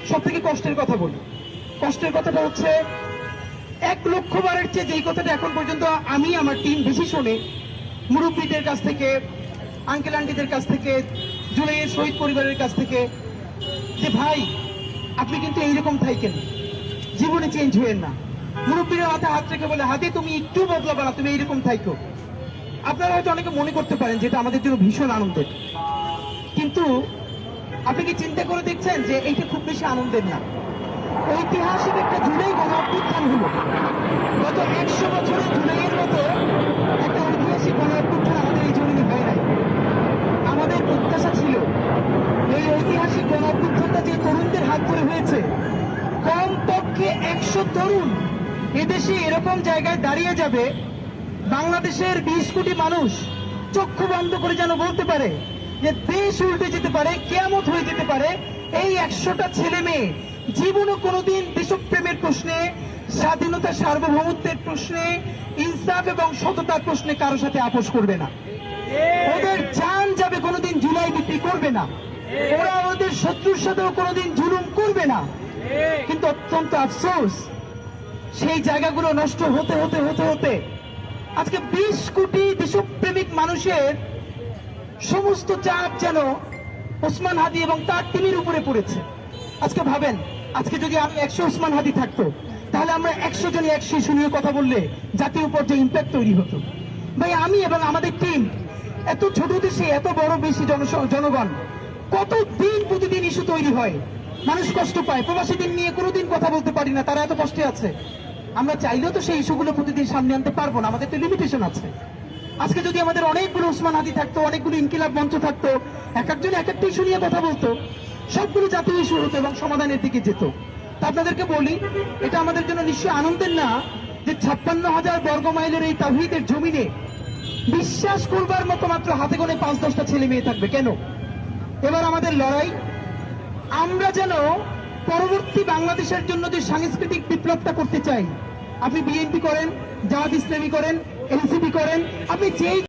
সব থেকে কষ্টের কথা বলি। কষ্টের কথাটা হচ্ছে 1,00,000 বারের চেয়ে যেই কথাটা এখন পর্যন্ত আমি আমার টিম বেশি শোনে মুরব্বীদের কাছ থেকে, আঙ্কেল আন্টিদের কাছ থেকে, জুলাইয়ের শহীদ পরিবারের কাছ থেকে, যে ভাই আপনি কিন্তু এইরকম থাকেন, জীবনে চেঞ্জ হয়েন না। মুরব্বীরা হাতে হাত রেখে বলে, হাতে তুমি একটু বদলাবে না, তুমি এইরকম থাইকো। আপনারা হয়তো অনেকে মনে করতে পারেন যেটা আমাদের জন্য ভীষণ আনন্দের, কিন্তু আপনি কি চিন্তা করে দেখছেন যে এইটা খুব বেশি আনন্দের না। ঐতিহাসিক একটা জুলাই গণঅভ্যুত্থান হলো। গত 100 বছরে জুলাইয়ের মতো একটা ঐতিহাসিক গণঅভ্যুত্থান আমাদের এই জমিনে হয় নাই। আমাদের প্রত্যাশা ছিল এই ঐতিহাসিক গণঅভ্যুত্থানটা যে তরুণদের হাত ধরে হয়েছে, কমপক্ষে 100 তরুণ এদেশে এরকম জায়গায় দাঁড়িয়ে যাবে, বাংলাদেশের 20 কোটি মানুষ চক্ষু বন্ধ করে যেন বলতে পারে যে দেশ উল্টে যেতে পারে, কিয়ামত হয়ে যেতে পারে। এই 100টা ছেলে মেয়ে জীবনে কোনোদিন দেশপ্রেমের প্রশ্নে, স্বাধীনতা সার্বভৌমত্বের প্রশ্নে, ইনসাফ এবং সততার প্রশ্নে কারোর সাথে আপোষ করবে না। ওদের জান যাবে, কোনোদিন জুলাই বিক্রি করবে না। ওরা ওদের শত্রুর সাথেও কোনোদিন জুলুম করবে না। কিন্তু অত্যন্ত আফসোস, সেই জায়গাগুলো নষ্ট হতে হতে হতে হতে আজকে 20 কোটি দেশপ্রেমিক মানুষের সমস্ত চাপ যেন ওসমান হাদি এবং তার টিমের উপরে পড়েছে। আজকে ভাবেন, আজকে যদি আমি 100 ওসমান হাদি থাকতো, তাহলে আমরা 100 জনই 100 ইস্যু নিয়ে কথা বললে জাতির উপর যে ইম্প্যাক্ট তৈরি হতো। ভাই আমি এবং আমাদের টিম, এত ছোট দেশে এত বড় বেশি জনগণ, কতদিন প্রতিদিন ইস্যু তৈরি হয়, মানুষ কষ্ট পায়। প্রবাসীদের নিয়ে কোনোদিন কথা বলতে পারি না, তারা এত কষ্টে আছে। আমরা চাইলেও তো সেই ইস্যুগুলো প্রতিদিন সামনে আনতে পারবো না, আমাদের তো লিমিটেশন আছে। আজকে যদি আমাদের অনেকগুলো ওসমান হাদি থাকতো, অনেকগুলো ইনকিলাব মঞ্চ থাকতো, এক একজন এক একটা ইস্যু নিয়ে কথা বলতো, সবগুলো জাতীয় ইস্যু হতো এবং সমাধানের দিকে যেত। তা আপনাদেরকে বলি, এটা আমাদের জন্য নিশ্চয়ই আনন্দের না যে 56,000 বর্গ মাইলের এই তাওহীদের জমিনে বিশ্বাস করবার মতো মাত্র হাতে গোনে 5-10টা ছেলে মেয়ে থাকবে। কেন? এবার আমাদের লড়াই, আমরা যেন পরবর্তী বাংলাদেশের জন্য যে সাংস্কৃতিক বিপ্লবটা করতে চাই, আপনি বিএনপি করেন, জামাত ইসলামী করেন, এনসিপি করেন, আপনি যেই